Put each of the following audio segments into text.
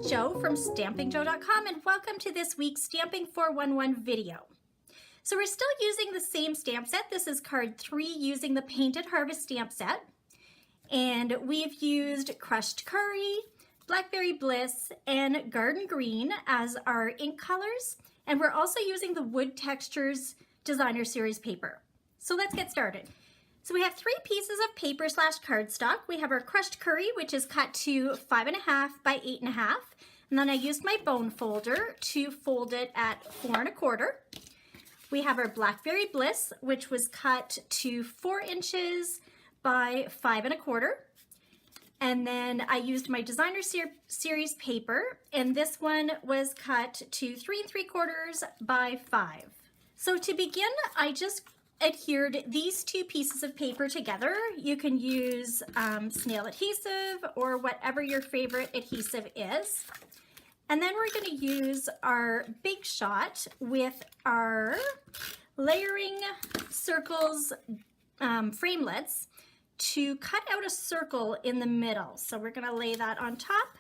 Jo from stampingjo.com and welcome to this week's Stamping 411 video. So we're still using the same stamp set. This is card 3 using the Painted Harvest stamp set. And we've used Crushed Curry, Blackberry Bliss, and Garden Green as our ink colors. And we're also using the Wood Textures Designer Series paper. So let's get started. So we have 3 pieces of paper / cardstock. We have our Crushed Curry, which is cut to 5.5 by 8.5. And then I used my bone folder to fold it at 4 1/4. We have our Blackberry Bliss, which was cut to 4 inches by 5 1/4. And then I used my Designer Series paper, and this one was cut to 3 3/4 by 5. So to begin, I just adhered these 2 pieces of paper together. You can use snail adhesive or whatever your favorite adhesive is. And then we're going to use our Big Shot with our layering circles framelits to cut out a circle in the middle. So we're going to lay that on top.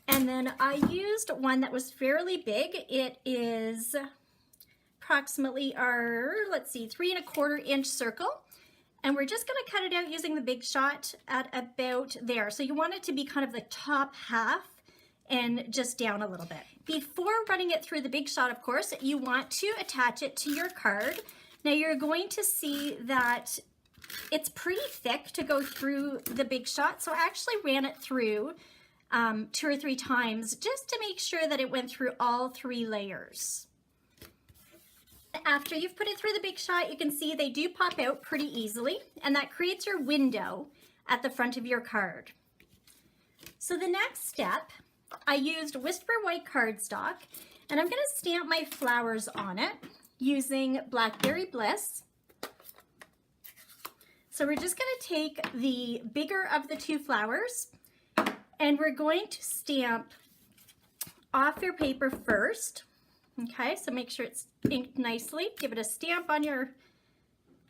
And then I used one that was fairly big. It is approximately our, 3 1/4 inch circle. And we're just going to cut it out using the Big Shot at about there. So you want it to be kind of the top half and just down a little bit. Before running it through the Big Shot, of course, you want to attach it to your card. Now you're going to see that it's pretty thick to go through the Big Shot. So I actually ran it through 2 or 3 times just to make sure that it went through all 3 layers. After you've put it through the Big Shot, you can see they do pop out pretty easily, and that creates your window at the front of your card. So the next step, I used Whisper White cardstock, and I'm going to stamp my flowers on it using Blackberry Bliss. So we're just going to take the bigger of the 2 flowers, and we're going to stamp off your paper first. Okay, so make sure it's inked nicely. Give it a stamp on your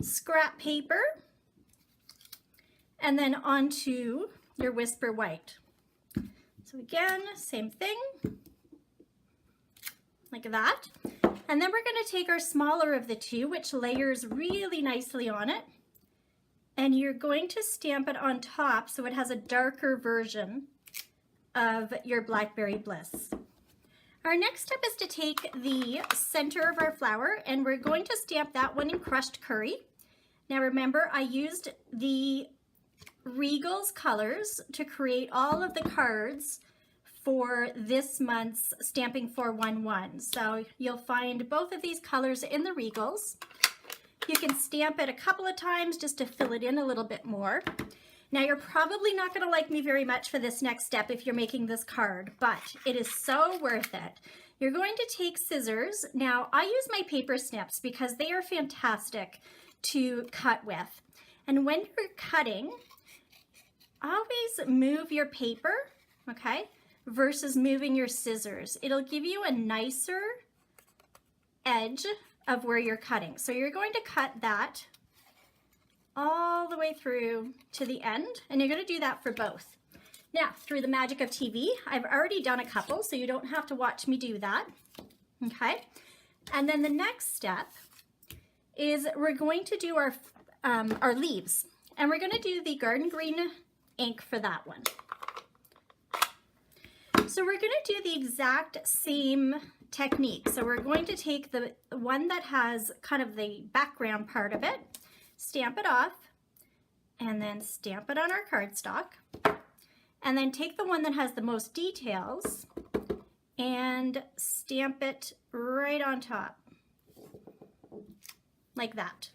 scrap paper, and then onto your Whisper White. So again, same thing, like that. And then we're going to take our smaller of the 2, which layers really nicely on it, and you're going to stamp it on top so it has a darker version of your Blackberry Bliss. Our next step is to take the center of our flower, and we're going to stamp that one in Crushed Curry. Now remember, I used the Regal's colors to create all of the cards for this month's Stamping 411. So you'll find both of these colors in the Regals. You can stamp it a couple of times just to fill it in a little bit more. Now you're probably not going to like me very much for this next step if you're making this card, but it is so worth it. You're going to take scissors. Now I use my paper snips because they are fantastic to cut with. And when you're cutting, always move your paper, okay, versus moving your scissors. It'll give you a nicer edge of where you're cutting. So you're going to cut that all the way through to the end, and you're going to do that for both. Now, through the magic of TV, I've already done a couple, so you don't have to watch me do that. Okay, and then the next step is we're going to do our leaves, and we're going to do the Garden Green ink for that one. So we're going to do the exact same technique. So we're going to take the one that has kind of the background part of it, stamp it off, and then stamp it on our cardstock, and then take the one that has the most details and stamp it right on top, like that.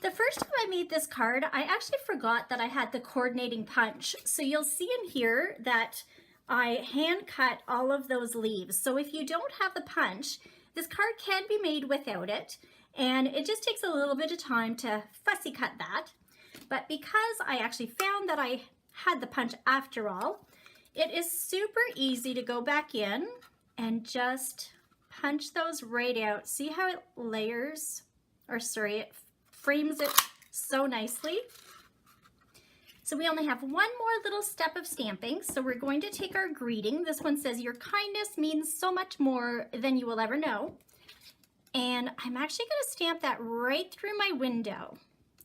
The first time I made this card, I actually forgot that I had the coordinating punch. So you'll see in here that I hand cut all of those leaves. So if you don't have the punch, this card can be made without it. And it just takes a little bit of time to fussy cut that. But because I actually found that I had the punch after all, it is super easy to go back in and just punch those right out. See how it layers, or sorry, it frames it so nicely. So So we only have one more little step of stamping. So we're going to take our greeting. This one says, "Your kindness means so much more than you will ever know." And I'm actually going to stamp that right through my window.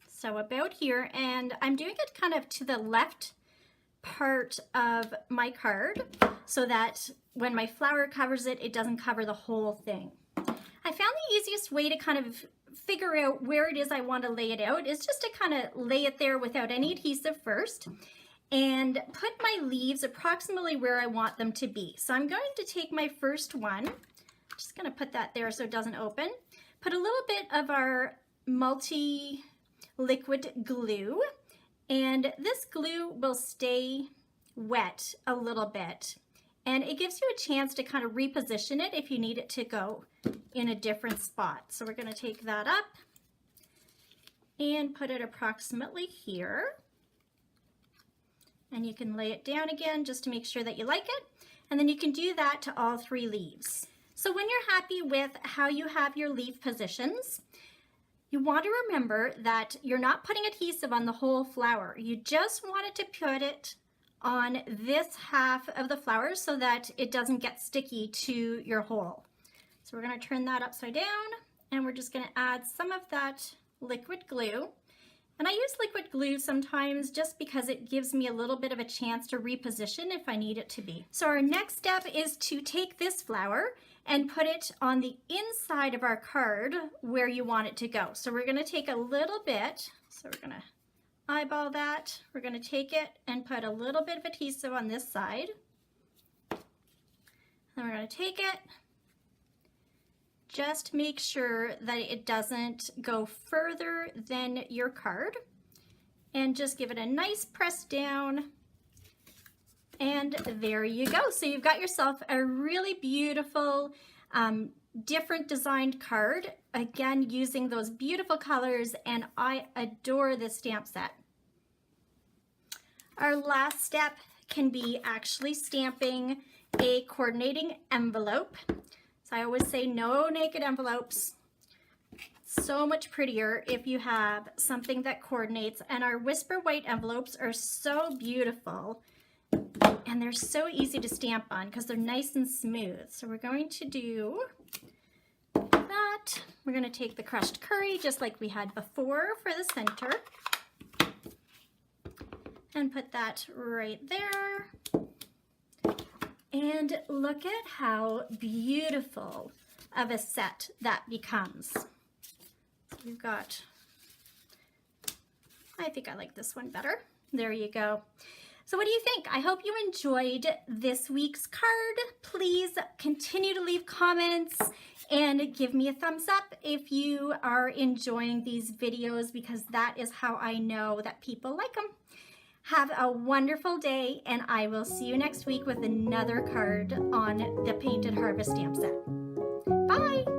So about here, and I'm doing it kind of to the left part of my card so that when my flower covers it, it doesn't cover the whole thing. I found the easiest way to kind of figure out where it is I want to lay it out is just to kind of lay it there without any adhesive first and put my leaves approximately where I want them to be. So I'm going to take my first one, just going to put that there so it doesn't open, put a little bit of our multi-liquid glue, and this glue will stay wet a little bit. And it gives you a chance to kind of reposition it if you need it to go in a different spot. So we're going to take that up and put it approximately here. And you can lay it down again just to make sure that you like it. And then you can do that to all 3 leaves. So when you're happy with how you have your leaf positions, you want to remember that you're not putting adhesive on the whole flower. You just wanted to put it on this half of the flower so that it doesn't get sticky to your hole. So we're going to turn that upside down, and we're just going to add some of that liquid glue. And I use liquid glue sometimes just because it gives me a little bit of a chance to reposition if I need it to be. So our next step is to take this flower and put it on the inside of our card where you want it to go. So we're going to take a little bit, so we're going to eyeball that. We're going to take it and put a little bit of adhesive on this side. Then we're going to take it. Just make sure that it doesn't go further than your card. And just give it a nice press down. And there you go. So you've got yourself a really beautiful, different designed card. Again, using those beautiful colors, and I adore this stamp set. Our last step can be actually stamping a coordinating envelope. So I always say no naked envelopes. So much prettier if you have something that coordinates, and our Whisper White envelopes are so beautiful. And they're so easy to stamp on because they're nice and smooth. So we're going to do that. We're going to take the crushed curry just like we had before for the center. And put that right there. And look at how beautiful of a set that becomes. So we've got, I think I like this one better. There you go. So what do you think? I hope you enjoyed this week's card. Please continue to leave comments and give me a thumbs up if you are enjoying these videos, because that is how I know that people like them. Have a wonderful day, and I will see you next week with another card on the Painted Harvest stamp set. Bye!